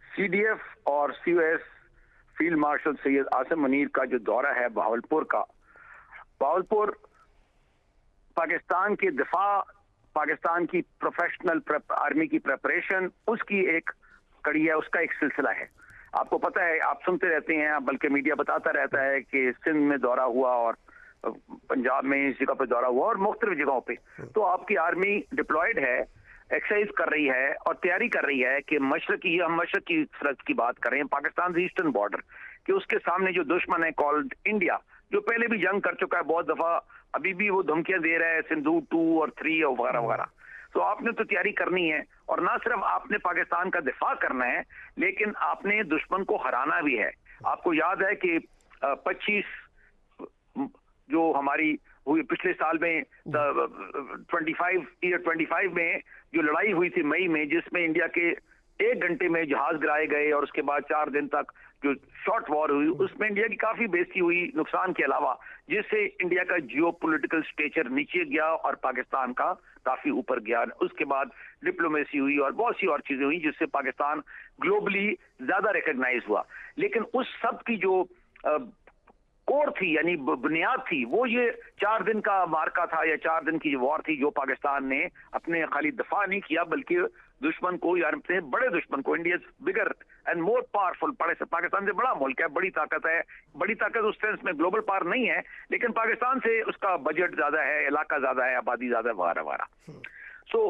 सीडीएफ और COS field marshal Syed Asim Munir का जो दौरा है बहावलपुर का, बहावलपुर पाकिस्तान के दिफा, पाकिस्तान की प्रोफेशनल आर्मी की प्रेपरेशन, उसकी एक कड़ी है, उसका एक सिलसिला है। आपको पता है, आप सुनते रहते हैं, बल्कि मीडिया बताता रहता है कि सिंध में दौरा हुआ और पंजाब में इस जगह पे दौरा हुआ और मुख्तलिफ जगहों पे। तो आपकी आर्मी डिप्लॉयड है, एक्सरसाइज कर रही है और तैयारी कर रही है कि हम मशरक की सरहद की बात करें, पाकिस्तान ईस्टर्न बॉर्डर, कि उसके सामने जो दुश्मन है कॉल्ड इंडिया, जो पहले भी जंग कर चुका है बहुत दफा, अभी भी वो धमकियां दे रहा है सिंधु 2 और 3 और वगैरह वगैरह। तो आपने तो तैयारी करनी है और ना सिर्फ आपने पाकिस्तान का दिफा करना है, लेकिन आपने दुश्मन को हराना भी है। आपको याद है कि 25 जो हमारी हुई पिछले साल में 25 में जो लड़ाई हुई थी मई में, जिसमें इंडिया के 1 घंटे में जहाज गिराए गए और उसके बाद 4 दिन तक जो शॉर्ट वॉर हुई उसमें इंडिया की काफी बेइज्जती हुई नुकसान के अलावा, जिससे इंडिया का जियो पॉलिटिकल स्टेचर नीचे गया और पाकिस्तान का काफी ऊपर गया। उसके बाद डिप्लोमेसी हुई और बहुत सी और चीजें हुई जिससे पाकिस्तान ग्लोबली ज्यादा रिकॉग्नाइज हुआ। लेकिन उस सब की जो कोर थी यानी बुनियाद थी वो ये 4 दिन का मार्का था या 4 दिन की वॉर थी जो पाकिस्तान ने अपने खाली दफा नहीं किया बल्कि दुश्मन को या अपने बड़े दुश्मन को, India bigger and more powerful, Pakistan से बड़ा मुल्क है, बड़ी ताकत है, बड़ी ताकत उस सेंस में ग्लोबल पावर नहीं है लेकिन पाकिस्तान से उसका बजट ज्यादा है, इलाका ज्यादा है, आबादी ज्यादा है, वगैरह। सो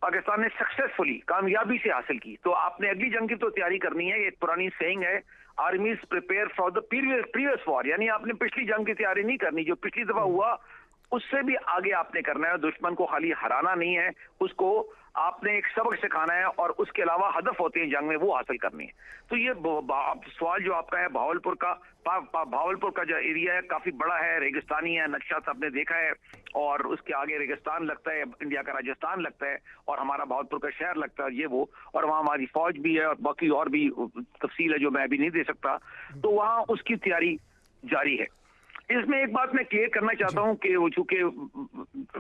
पाकिस्तान ने सक्सेसफुली कामयाबी से हासिल की। तो आपने अगली जंग की तो तैयारी करनी है। एक पुरानी सेइंग है, आर्मीज prepare for the previous war, यानी आपने पिछली जंग की तैयारी नहीं करनी, जो पिछली दफा हुआ उससे भी आगे आपने करना है। दुश्मन को खाली हराना नहीं है, उसको आपने एक सबक सिखाना है और उसके अलावा हदफ होते हैं जंग में वो हासिल करनी है। तो ये सवाल जो आपका है भावलपुर का, भावलपुर का जो एरिया है काफी बड़ा है, रेगिस्तानी है, नक्शा आपने देखा है और उसके आगे रेगिस्तान लगता है, इंडिया का राजस्थान लगता है और हमारा भावलपुर का शहर लगता है ये वो, और वहाँ हमारी फौज भी है और बाकी और भी तफसील है जो मैं अभी नहीं दे सकता। तो वहाँ उसकी तैयारी जारी है। इसमें एक बात मैं क्लियर करना चाहता हूं कि वो चूंकि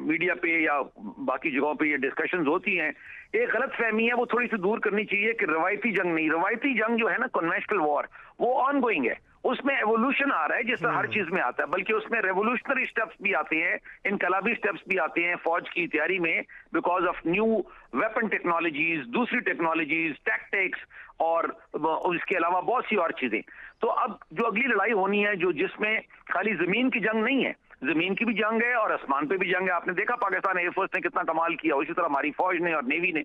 मीडिया पे या बाकी जगहों पे ये डिस्कशंस होती हैं, एक गलत फहमी है वो थोड़ी सी दूर करनी चाहिए कि रवायती जंग नहीं, रवायती जंग जो है ना कन्वेंशनल वॉर वो ऑन गोइंग है, उसमें एवोल्यूशन आ रहा है जिस तरह हर चीज में आता है, बल्कि उसमें रेवोल्यूशनरी स्टेप्स भी आते हैं, इनकलाबी स्टेप्स भी आते हैं फौज की तैयारी में because of new weapon technologies, दूसरी टेक्नोलॉजीज, टैक्टिक्स और इसके अलावा बहुत सी और चीजें। तो अब जो अगली लड़ाई होनी है जो जिसमें खाली जमीन की जंग नहीं है, जमीन की भी जंग है और आसमान पे भी जंग है। आपने देखा पाकिस्तान एयरफोर्स ने कितना कमाल किया, उसी तरह हमारी फौज ने और नेवी ने।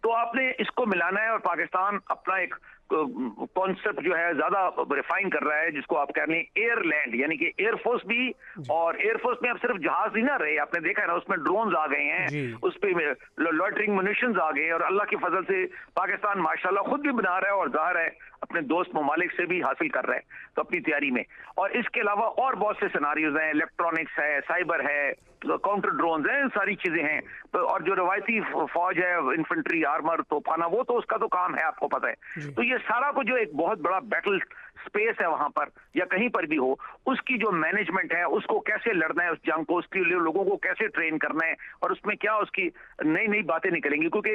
तो आपने इसको मिलाना है और पाकिस्तान अपना एक कॉन्सेप्ट जो है ज्यादा रिफाइन कर रहा है जिसको आप कह रहे हैं एयर लैंड, यानी कि एयरफोर्स भी, और एयरफोर्स में अब सिर्फ जहाज नहीं ना रहे, आपने देखा है ना उसमें ड्रोन्स आ गए हैं, उस पे लॉइटरिंग म्यूनिशंस आ गए और अल्लाह की फजल से पाकिस्तान माशाल्लाह खुद भी बना रहा है और जाहिर है अपने दोस्त ममालिक से भी हासिल कर रहा है तो अपनी तैयारी में। और इसके अलावा और बहुत से सिनारियोज हैं, इलेक्ट्रॉनिक्स है, साइबर है, काउंटर ड्रोन्स हैं, सारी चीजें हैं। और जो रवायती फौज है, इन्फेंट्री, आर्मर, तोफाना, वो तो उसका तो काम है, आपको पता है। तो ये सारा को जो एक बहुत बड़ा बैटल स्पेस है वहां पर या कहीं पर भी हो, उसकी जो मैनेजमेंट है, उसको कैसे लड़ना है उस जंग को, उसके लिए लोगों को कैसे ट्रेन करना है और उसमें क्या उसकी नई नई बातें निकलेंगी, क्योंकि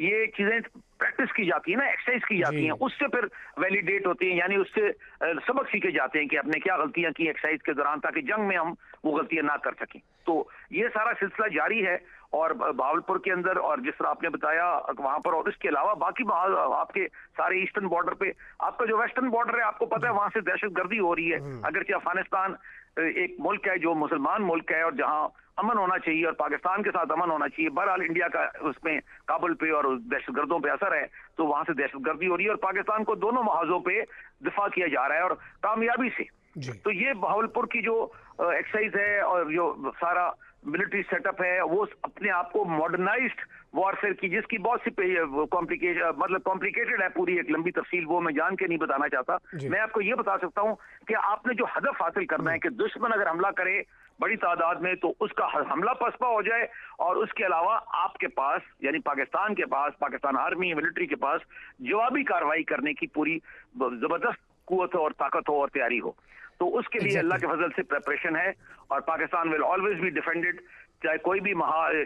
ये चीजें प्रैक्टिस की जाती है ना, एक्सरसाइज की जाती हैं, उससे फिर वैलिडेट होती हैं, यानी उससे सबक सीखे जाते हैं कि आपने क्या गलतियां की एक्सरसाइज के दौरान ताकि जंग में हम वो गलतियां ना कर सकें। तो ये सारा सिलसिला जारी है और भावलपुर के अंदर और जिस तरह आपने बताया वहां पर, और इसके अलावा बाकी आपके सारे ईस्टर्न बॉर्डर पे, आपका जो वेस्टर्न बॉर्डर है आपको पता है वहां से दहशतगर्दी हो रही है। अगरचे अफगानिस्तान एक मुल्क है जो मुसलमान मुल्क है और जहां अमन होना चाहिए और पाकिस्तान के साथ अमन होना चाहिए, बहरहाल इंडिया का उसमें काबुल पे और दहशतगर्दों पे असर है, तो वहां से दहशतगर्दी हो रही है और पाकिस्तान को दोनों महाजों पे दिफा किया जा रहा है और कामयाबी से। तो ये भावलपुर की जो एक्सरसाइज है और जो सारा मिलिट्री सेटअप है वो अपने आप को मॉडर्नाइज्ड वॉरफेयर की, जिसकी बहुत सी कॉम्प्लिकेटेड है, पूरी एक लंबी तफसील वो मैं जान के नहीं बताना चाहता। मैं आपको ये बता सकता हूं कि आपने जो हदफ हासिल करना है कि दुश्मन अगर हमला करे बड़ी तादाद में तो उसका हमला पसपा हो जाए और उसके अलावा आपके पास यानी पाकिस्तान के पास, पाकिस्तान आर्मी मिलिट्री के पास जवाबी कार्रवाई करने की पूरी जबरदस्त कुव्वत हो और ताकत हो और तैयारी हो। तो उसके लिए अल्लाह के फजल से प्रिपरेशन है और Pakistan will always be defended, चाहे कोई भी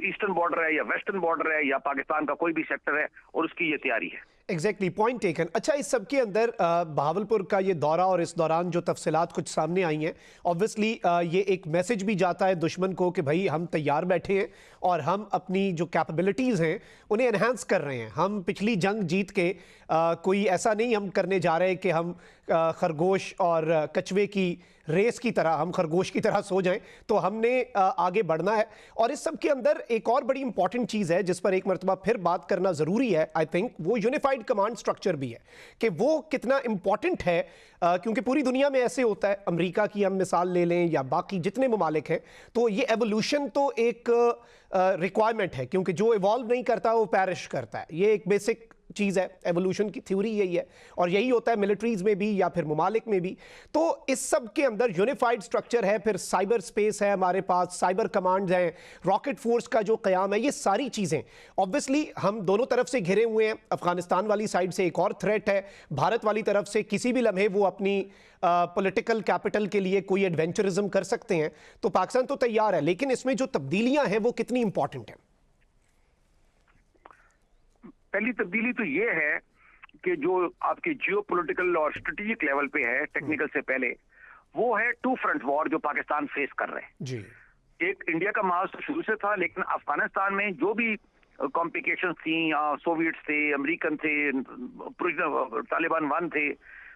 ईस्टर्न बॉर्डर है या वेस्टर्न बॉर्डर है या पाकिस्तान का कोई भी सेक्टर है, और उसकी ये तैयारी है। Exactly, point taken. अच्छा, इस सब के अंदर बहावलपुर का ये दौरा और इस दौरान जो तफसीलात कुछ सामने आई हैं, ऑब्वियसली ये एक मैसेज भी जाता है दुश्मन को कि भाई हम तैयार बैठे हैं और हम अपनी जो कैपेबिलिटीज़ हैं उन्हें एनहांस कर रहे हैं। हम पिछली जंग जीत के कोई ऐसा नहीं हम करने जा रहे कि हम खरगोश और कछुए की रेस की तरह हम खरगोश की तरह सो जाएं, तो हमने आगे बढ़ना है। और इस सब के अंदर एक और बड़ी इंपॉर्टेंट चीज़ है जिस पर एक मरतबा फिर बात करना ज़रूरी है, आई थिंक, वो यूनिफाइड कमांड स्ट्रक्चर भी है कि वो कितना इंपॉर्टेंट है, क्योंकि पूरी दुनिया में ऐसे होता है, अमेरिका की हम मिसाल ले लें या बाकी जितने ममालिक हैं, तो ये एवोल्यूशन तो एक रिक्वायरमेंट है, क्योंकि जो इवॉल्व नहीं करता वो पैरिश करता है। ये एक बेसिक चीज़ है, एवोल्यूशन की थ्योरी यही है, और यही होता है मिलिट्रीज में भी या फिर ममालिक में भी। तो इस सब के अंदर यूनिफाइड स्ट्रक्चर है, फिर साइबर स्पेस है हमारे पास, साइबर कमांड्स हैं, रॉकेट फोर्स का जो क़याम है, ये सारी चीज़ें ऑब्वियसली हम दोनों तरफ से घिरे हुए हैं। अफगानिस्तान वाली साइड से एक और थ्रेट है, भारत वाली तरफ से किसी भी लम्हे वो अपनी पॉलिटिकल कैपिटल के लिए कोई एडवेंचरिज्म कर सकते हैं। तो पाकिस्तान तो तैयार है, लेकिन इसमें जो तब्दीलियां हैं वो कितनी इंपॉर्टेंट है? पहली तब्दीली तो ये है कि जो आपके जियोपॉलिटिकल और स्ट्रेटेजिक लेवल पे है, टेक्निकल से पहले, वो है टू फ्रंट वॉर जो पाकिस्तान फेस कर रहे हैं जी। एक इंडिया का मार्च तो शुरू से था, लेकिन अफगानिस्तान में जो भी कॉम्प्लिकेशंस थी, सोवियट्स थे, अमेरिकन थे, तालिबान वन थे,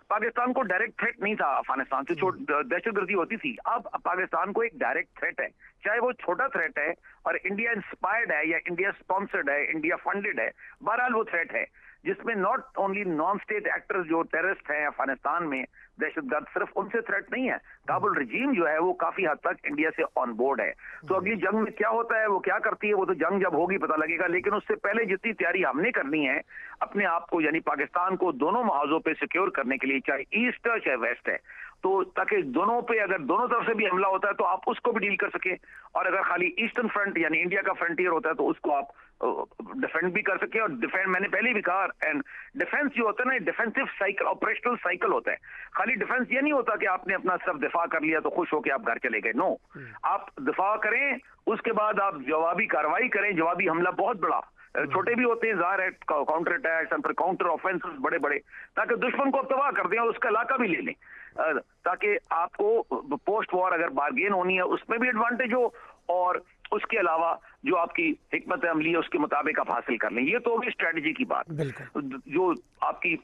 पाकिस्तान को डायरेक्ट थ्रेट नहीं था अफगानिस्तान से, दहशतगर्दी होती थी। अब पाकिस्तान को एक डायरेक्ट थ्रेट है, चाहे वो छोटा थ्रेट है और इंडिया इंस्पायर्ड है या इंडिया स्पॉन्सर्ड है, इंडिया फंडेड है, बहरहाल वो थ्रेट है जिसमें not only non state actors जो टेररिस्ट हैं अफगानिस्तान में, दहशतगर्द, सिर्फ उनसे थ्रेट नहीं है, काबुल रजीम जो है वो काफी हद तक इंडिया से ऑन बोर्ड है। तो अगली जंग में क्या होता है, वो क्या करती है, वो तो जंग जब होगी पता लगेगा, लेकिन उससे पहले जितनी तैयारी हमने करनी है अपने आप को, यानी पाकिस्तान को दोनों महाजों पे सिक्योर करने के लिए, चाहे ईस्ट है चाहे वेस्ट है, तो ताकि दोनों पे अगर दोनों तरफ से भी हमला होता है तो आप उसको भी डील कर सके, और अगर खाली ईस्टर्न फ्रंट यानी इंडिया का फ्रंटियर होता है तो उसको आप डिफेंड भी कर सके। और डिफेंड मैंने पहले भी कहा, एंड डिफेंस जो होता है ना, डिफेंसिव साइकिल, ऑपरेशनल साइकिल होता है। खाली डिफेंस ये नहीं होता कि आपने अपना सिर्फ दिफा कर लिया तो खुश होकर आप घर चले गए, नो, आप दिफा करें, उसके बाद आप जवाबी कार्रवाई करें, जवाबी हमला बहुत बड़ा, छोटे भी होते हैं ज़ाहिर है, काउंटर अटैक्स और काउंटर ऑफेंसेस बड़े बड़े, ताकि दुश्मन को तबाह कर दें और उसका इलाका भी ले लें, ताकि आपको पोस्ट वॉर अगर बार्गेन होनी है उसमें भी एडवांटेज हो, और उसके अलावा जो आपकी हिकमत अमली है उसके मुताबिक आप हासिल कर लें। ये तो होगी स्ट्रेटजी की बात, जो आपकी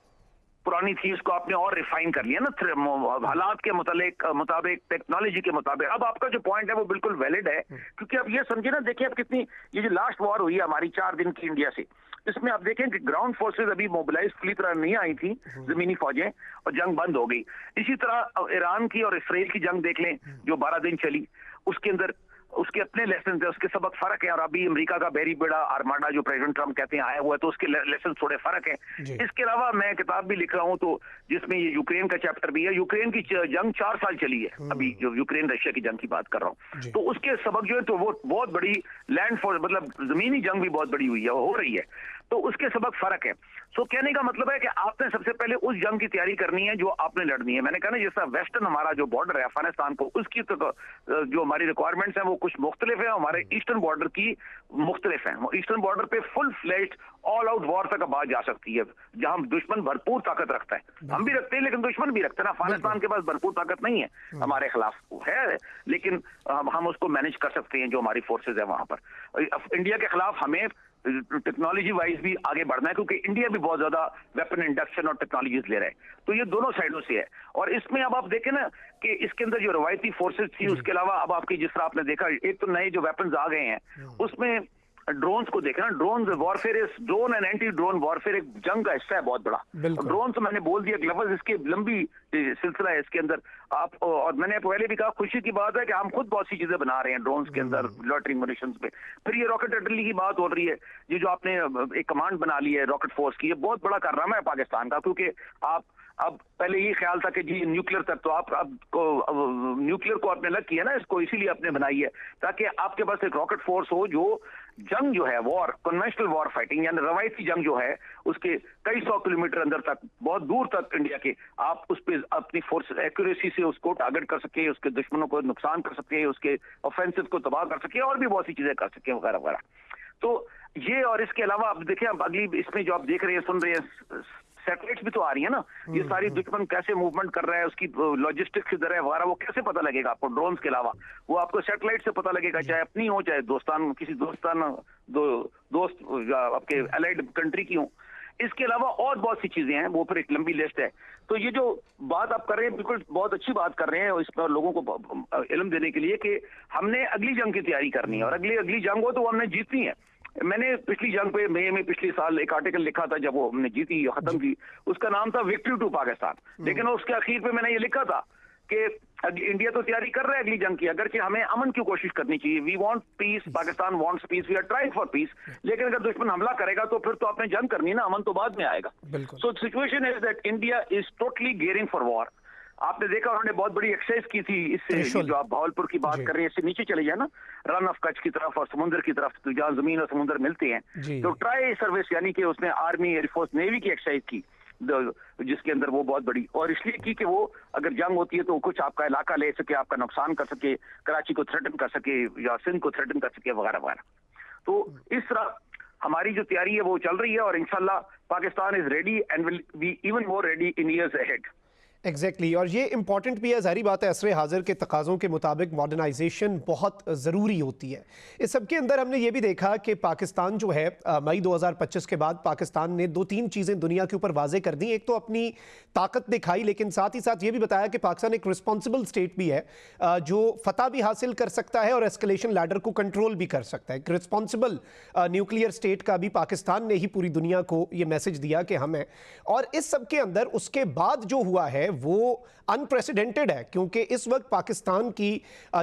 पुरानी थी उसको आपने और रिफाइन कर लिया ना, हालात के मुताबिक, टेक्नोलॉजी के मुताबिक। अब आपका जो पॉइंट है वो बिल्कुल वैलिड है, क्योंकि अब ये समझे ना, देखिए अब कितनी, ये जो लास्ट वॉर हुई है हमारी 4 दिन की इंडिया से, इसमें आप देखें कि ग्राउंड फोर्सेज अभी मोबिलाइज पूरी तरह नहीं आई थी, जमीनी फौजें, और जंग बंद हो गई। इसी तरह ईरान की और इसराइल की जंग देख लें जो 12 दिन चली, उसके अंदर उसके अपने लेसन है, उसके सबक फर्क है, और अभी अमेरिका का बेरी बेड़ा आर्माडा जो प्रेसिडेंट ट्रम्प कहते हैं आया हुआ है, तो उसके लेसन थोड़े फर्क है। इसके अलावा मैं किताब भी लिख रहा हूं तो जिसमें ये यूक्रेन का चैप्टर भी है। यूक्रेन की जंग 4 साल चली है, अभी जो यूक्रेन रशिया की जंग की बात कर रहा हूँ, तो उसके सबक जो है तो वो बहुत बड़ी लैंड फोर्स, मतलब जमीनी जंग भी बहुत बड़ी हुई है, वो हो रही है, तो उसके सबक फर्क है। सो कहने का मतलब है कि आपने सबसे पहले उस जंग की तैयारी करनी है जो आपने लड़नी है। मैंने कहा ना, जैसा वेस्टर्न हमारा जो बॉर्डर है अफगानिस्तान को, उसकी तो जो हमारी रिक्वायरमेंट्स हैं वो कुछ मुख्तलिफ है, हमारे ईस्टर्न बॉर्डर की मुख्तलिफ है। ईस्टर्न बॉर्डर पे full fledged all out war तक आवाज जा सकती है, जहां दुश्मन भरपूर ताकत रखता है। हम भी रखते हैं लेकिन दुश्मन भी रखते हैं ना। अफगानिस्तान के पास भरपूर ताकत नहीं है हमारे खिलाफ, है, लेकिन हम उसको मैनेज कर सकते हैं जो हमारी फोर्सेज है वहां पर। इंडिया के खिलाफ हमें टेक्नोलॉजी वाइज भी आगे बढ़ना है, क्योंकि इंडिया भी बहुत ज्यादा वेपन इंडक्शन और टेक्नोलॉजीज ले रहा है, तो ये दोनों साइडों से है। और इसमें अब आप देखें ना कि इसके अंदर जो रवायती फोर्सेज थी, उसके अलावा अब आपकी जिस तरह आपने देखा, एक तो नए जो वेपन्स आ गए हैं, उसमें ड्रोन्स को देखना, drone warfare, drone and anti drone warfare एक जंग का हिस्सा है बहुत बड़ा। ड्रोन तो मैंने बोल दिया, लफ्ज इसकी लंबी सिलसिला है इसके अंदर आप, और मैंने पहले भी कहा, खुशी की बात है कि हम खुद बहुत सी चीजें बना रहे हैं ड्रोन्स के अंदर, लॉटरिंग म्यूनिशंस पे। फिर ये रॉकेट आर्टिलरी की बात हो रही है, ये जो आपने एक कमांड बना ली है रॉकेट फोर्स की, ये बहुत बड़ा कारनामा है पाकिस्तान का, क्योंकि आप अब पहले ये ख्याल था कि जी न्यूक्लियर तक, तो आप अब न्यूक्लियर को आपने अलग किया ना इसको, इसीलिए आपने बनाई है ताकि आपके पास एक रॉकेट फोर्स हो जो जंग जो है वॉर, कन्वेंशनल वॉर फाइटिंग यानी रवायती जंग जो है उसके कई 100 किलोमीटर अंदर तक, बहुत दूर तक इंडिया के, आप उस पर अपनी फोर्स एक्यूरेसी से उसको टारगेट कर सके, उसके दुश्मनों को नुकसान कर सके, उसके ऑफेंसिव को तबाह कर सके, और भी बहुत सी चीजें कर सके वगैरह वगैरह। तो ये, और इसके अलावा अब देखिए, अब अगली इसमें जो आप देख रहे हैं, सुन रहे हैं, सैटेलाइट्स भी तो आ रही है ना, ये सारी दुश्मन कैसे मूवमेंट कर रहा है, उसकी लॉजिस्टिक्स किधर है वगैरह, वो कैसे पता लगेगा आपको ड्रोन्स के अलावा, वो आपको सैटेलाइट से पता लगेगा, चाहे अपनी हो चाहे दोस्तान, किसी दोस्त आपके अलाइड कंट्री की हो। इसके अलावा और बहुत सी चीजें हैं, वो फिर एक लंबी लिस्ट है। तो ये जो बात आप कर रहे हैं, बिल्कुल बहुत अच्छी बात कर रहे हैं, इसमें लोगों को इल्म देने के लिए कि हमने अगली जंग की तैयारी करनी है, और अगली जंग हो तो वो हमने जीतनी है। मैंने पिछली जंग पे मई में पिछले साल एक आर्टिकल लिखा था, जब वो हमने जीती, खत्म की, उसका नाम था विक्ट्री टू पाकिस्तान। लेकिन उसके आखिर पे मैंने ये लिखा था कि इंडिया तो तैयारी कर रहा है अगली जंग की, अगरचे हमें अमन की कोशिश करनी चाहिए। We want peace, Pakistan wants peace, we are trying for peace. लेकिन अगर दुश्मन हमला करेगा तो फिर तो आपने जंग करनी है ना, अमन तो बाद में आएगा। So situation is that India is totally gearing for war. आपने देखा उन्होंने बहुत बड़ी एक्सरसाइज की थी इससे, जो आप भावलपुर की बात कर रहे हैं, इससे नीचे चले जाए ना, रन ऑफ कच्छ की तरफ और समुद्र की तरफ, तो जहाँ जमीन और समुद्र मिलते हैं, तो ट्राई सर्विस यानी कि उसने आर्मी, एयरफोर्स, नेवी की एक्सरसाइज की, जिसके अंदर वो बहुत बड़ी, और इसलिए की कि वो अगर जंग होती है तो कुछ आपका इलाका ले सके, आपका नुकसान कर सके, कराची को थ्रेटन कर सके या सिंध को थ्रेटन कर सके वगैरह वगैरह। तो इस तरह हमारी जो तैयारी है वो चल रही है, और इंशाल्लाह Pakistan is ready and will be even more ready in years ahead. Exactly और ये इंपॉर्टेंट भी है, ज़ाहिर बात है असरे हाजिर के तकाज़ों के मुताबिक मॉडर्नाइजेशन बहुत ज़रूरी होती है। इस सब के अंदर हमने ये भी देखा कि पाकिस्तान जो है मई 2025 के बाद पाकिस्तान ने 2-3 चीज़ें दुनिया के ऊपर वाजे कर दी। एक तो अपनी ताकत दिखाई, लेकिन साथ ही साथ ये भी बताया कि पाकिस्तान एक रिस्पॉन्सिबल स्टेट भी है, जो फतह भी हासिल कर सकता है और एस्केलेशन लैडर को कंट्रोल भी कर सकता है। एक रिस्पॉन्सिबल न्यूक्लियर स्टेट का भी पाकिस्तान ने ही पूरी दुनिया को ये मैसेज दिया कि हम हैं। और इस सब के अंदर उसके बाद जो हुआ है वो अनप्रेसिडेंटेड है, क्योंकि इस वक्त पाकिस्तान की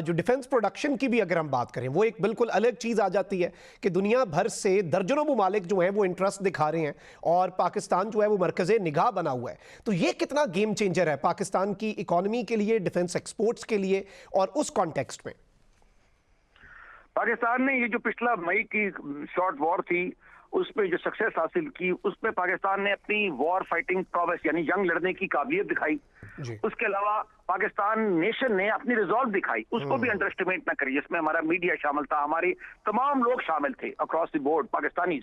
जो डिफेंस प्रोडक्शन की भी अगर हम बात करें, वो एक बिल्कुल अलग चीज़ आ जाती है कि दुनिया भर से दर्जनों मुमालिक जो हैं वो इंटरेस्ट दिखा रहे हैं और पाकिस्तान जो है वो मरकज़े निगाह बना हुआ है। तो ये कितना गेम चेंजर है पाकिस्तान की इकॉनमी के लिए, डिफेंस एक्सपोर्ट्स के लिए, और उस कॉन्टेक्स्ट में पाकिस्तान ने ये जो पिछला मई की शॉर्ट वॉर थी उसमें जो सक्सेस हासिल की, उसमें पाकिस्तान ने अपनी वॉर फाइटिंग प्रोवेस यानी जंग लड़ने की काबिलियत दिखाई। उसके अलावा पाकिस्तान नेशन ने अपनी रिजॉल्व दिखाई, उसको भी अंडर एस्टिमेट ना करिए। जिसमें हमारा मीडिया शामिल था, हमारे तमाम लोग शामिल थे across the board, Pakistani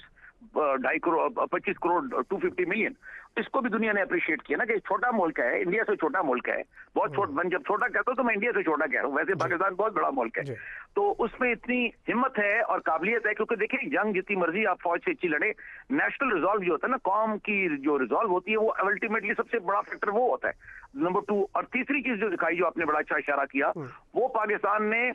2.5 crore 25 crore 250 million. इसको भी दुनिया ने अप्रिशिएट किया ना कि छोटा मुल्क है, इंडिया से छोटा मुल्क है, बहुत छोटा। मैं जब छोटा कहता हूँ तो मैं इंडिया से छोटा कह रहा हूँ, वैसे पाकिस्तान बहुत बड़ा मुल्क है। तो उसमें इतनी हिम्मत है और काबिलियत है, क्योंकि देखिए जंग जितनी मर्जी आप फौज से अच्छी लड़े, नेशनल रिजॉल्व जो होता है ना, कौम की जो रिजॉल्व होती है, वो अल्टीमेटली सबसे बड़ा फैक्टर वो होता है, नंबर 2। और तीसरी चीज जो दिखाई, जो आपने बड़ा अच्छा इशारा किया, वो पाकिस्तान ने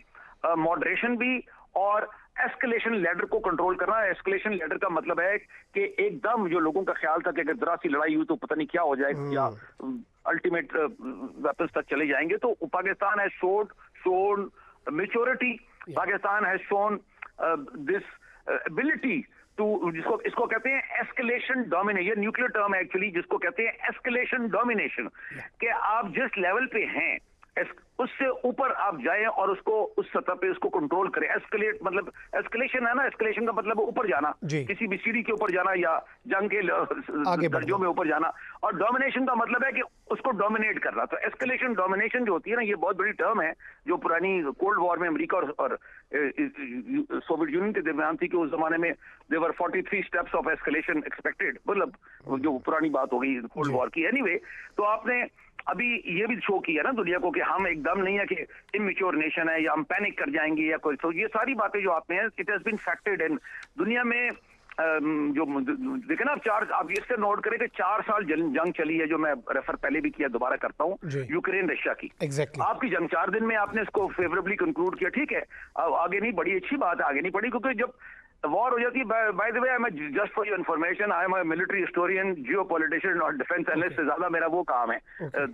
मॉडरेशन भी और एस्केलेशन लेडर को कंट्रोल करना। एस्केलेशन लेडर का मतलब है कि एकदम जो लोगों का ख्याल था कि अगर जरा सी लड़ाई हुई तो पता नहीं क्या हो जाएगा या अल्टीमेट वेपन्स तक चले जाएंगे, तो Pakistan has shown maturity, Pakistan has shown this ability to, जिसको इसको कहते हैं एस्केलेशन डोमिनेशन, न्यूक्लियर टर्म है एक्चुअली, जिसको कहते हैं एस्केलेशन डोमिनेशन, कि आप जिस लेवल पे हैं उससे ऊपर आप जाएं और उसको उस सतह पे उसको कंट्रोल करें। एस्केलेट मतलब एस्केलेशन है ना, एस्केलेशन का मतलब ऊपर जाना, किसी भी सीढ़ी के ऊपर जाना या जंग के दर्जों में ऊपर जाना। और डोमिनेशन का मतलब है कि उसको डोमिनेट करना। तो एस्केलेशन डोमिनेशन जो होती है ना, ये बहुत बड़ी टर्म है जो पुरानी कोल्ड वॉर में अमेरिका और सोवियत यूनियन के दरमियान थी, कि उस जमाने में देवर 43 स्टेप्स ऑफ एस्केलेशन एक्सपेक्टेड, मतलब जो पुरानी बात हो गई कोल्ड वॉर की। एनीवे, तो आपने अभी ये भी शो किया ना दुनिया को कि हम एकदम नहीं है कि इमेच्योर नेशन है या हम पैनिक कर जाएंगे या कोई। तो ये सारी बातें जो आपने, it has been factored in दुनिया में। जो देखे ना आप इससे नोट करें कि 4 साल जंग चली है, जो मैं रेफर पहले भी किया, दोबारा करता हूँ, यूक्रेन रशिया की। आपकी जंग 4 दिन में आपने इसको फेवरेबली कंक्लूड किया, ठीक है, आगे नहीं बढ़ी, अच्छी बात है, आगे नहीं बढ़ी, क्योंकि जब वॉर हो जाती है, by the way, I am just for your information, I am a military historian, Jio politician और डिफेंस एनालिस्ट से ज्यादा मेरा वो काम है,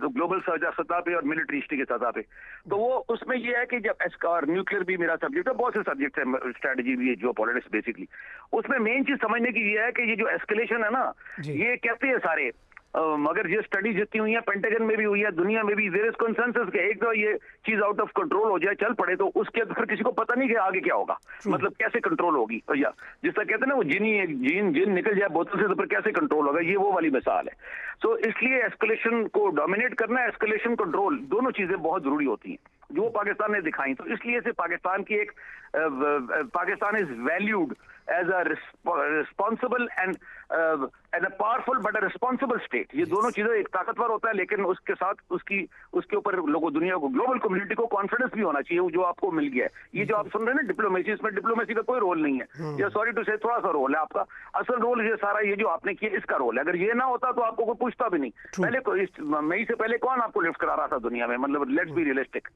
ग्लोबल सतह पे और मिलिट्री हिस्ट्री की सतह पे। तो वो उसमें ये है कि जब और न्यूक्लियर भी मेरा सब्जेक्ट है, बहुत से सब्जेक्ट है, स्ट्रेटेजी भी है, जियो पॉलिटिक्स बेसिकली। उसमें मेन चीज समझने की ये है कि ये जो एस्केलेशन है ना, ये कहते हैं सारे, मगर ये स्टडी जितनी हुई है, पेंटागन में भी हुई है, दुनिया में भी, देयर इज कंसेंसस कि एक तो ये चीज आउट ऑफ कंट्रोल हो जाए, चल पड़े, तो उसके फिर किसी को पता नहीं कि आगे क्या होगा, मतलब कैसे कंट्रोल होगी। या जिस तरह कहते हैं ना, वो जिन निकल जाए बोतल से, तो फिर कैसे कंट्रोल होगा, ये वो वाली मिसाल है। सो इसलिए एस्केलेशन को डोमिनेट करना, एस्केलेशन कंट्रोल, दोनों चीजें बहुत जरूरी होती हैं, जो पाकिस्तान ने दिखाई। तो इसलिए से पाकिस्तान की एक Pakistan is valued as a responsible and a powerful but a responsible state. ये दोनों चीजें, एक ताकतवर होता है, लेकिन उसके साथ उसके ऊपर लोगों, दुनिया को, ग्लोबल कम्युनिटी को कॉन्फिडेंस भी होना चाहिए, जो आपको मिल गया है। ये जो आप सुन रहे हैं ना डिप्लोमेसी, इसमें डिप्लोमेसी का कोई रोल नहीं है, या सॉरी टू से थोड़ा सा रोल है आपका। असल रोल ये सारा, ये जो आपने किया, इसका रोल है। अगर ये ना होता तो आपको कोई पूछता भी नहीं। पहले मई से पहले कौन आपको लिफ्ट करा रहा था दुनिया में, मतलब लेट्स बी रियलिस्टिक।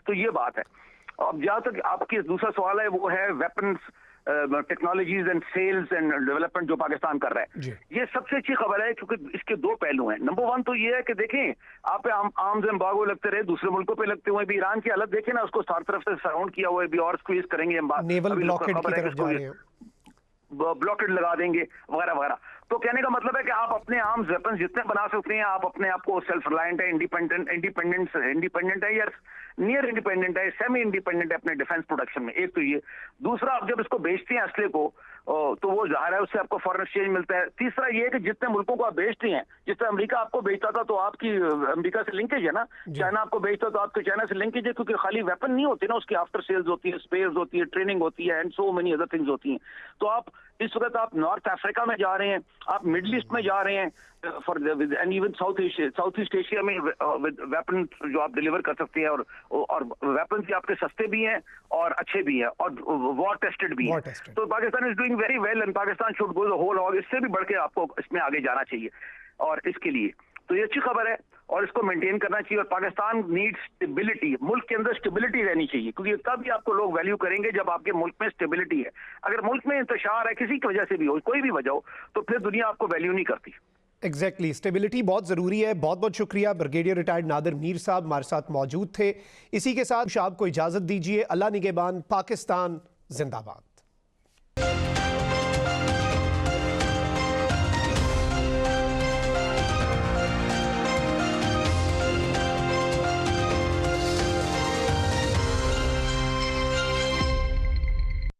तो ये बात है। अब जहां तक आपकी दूसरा सवाल है, वो है weapons technologies and sales and development जो पाकिस्तान कर रहा है, ये सबसे अच्छी खबर है, क्योंकि इसके दो पहलू हैं। नंबर वन तो ये है कि देखें, आप पे आर्म्स एम्बार्गो लगते रहे, दूसरे मुल्कों पे लगते हुए भी, ईरान की हालत देखें ना, उसको चारों तरफ से सराउंड किया हुआ है, भी और स्क्वीज करेंगे, नेवल ब्लॉकेड की तरफ जा रहे हैं, ब्लॉकेड लगा देंगे वगैरह वगैरह। तो कहने का मतलब है कि आप अपने आर्म्स वेपन्स जितने बना सकते हैं, आप अपने आप को सेल्फ रिलायंट है, इंडिपेंडेंट है या नियर इंडिपेंडेंट है, सेमी इंडिपेंडेंट है अपने डिफेंस प्रोडक्शन में। एक तो ये। दूसरा, आप जब इसको बेचते हैं असले को, तो वो जाहिर है उससे आपको फॉरेन एक्सचेंज मिलता है। तीसरा ये है कि जितने मुल्कों को आप बेचते हैं, जिस तरह अमेरिका आपको बेचता था तो आपकी अमेरिका से लिंकेज है ना, चाइना आपको बेचता तो आपके चाइना से लिंकेज है, क्योंकि खाली वेपन नहीं होते ना, उसकी आफ्टर सेल्स होती है, स्पेयर्स होती है, ट्रेनिंग होती है, and so many other things होती हैं। तो आप इस वक्त आप नॉर्थ अफ्रीका में जा रहे हैं, आप मिडल ईस्ट में जा रहे हैं, and even south east Asia में विद वेपन जो आप डिलीवर कर सकते हैं, और वेपन भी आपके सस्ते भी हैं और अच्छे भी हैं और वॉर टेस्टेड भी हैं। तो Pakistan is doing very well and Pakistan should go the whole hog. इससे भी बढ़ के आपको इसमें आगे जाना चाहिए, और इसके लिए तो ये अच्छी खबर है और इसको मेंटेन करना चाहिए। और पाकिस्तान नीड्स स्टेबिलिटी, मुल्क के अंदर स्टेबिलिटी रहनी चाहिए, क्योंकि तभी आपको लोग वैल्यू करेंगे जब आपके मुल्क में स्टेबिलिटी है। अगर मुल्क में इंतशार है किसी की वजह से भी हो, कोई भी वजह हो, तो फिर दुनिया आपको वैल्यू नहीं करती। एग्जैक्टली, स्टेबिलिटी बहुत ज़रूरी है। बहुत बहुत शुक्रिया, ब्रिगेडियर रिटायर्ड नादिर मीर साहब हमारे साथ मौजूद थे। इसी के साथ आपको इजाज़त दीजिए। अल्लाह निगहबान, पाकिस्तान जिंदाबाद।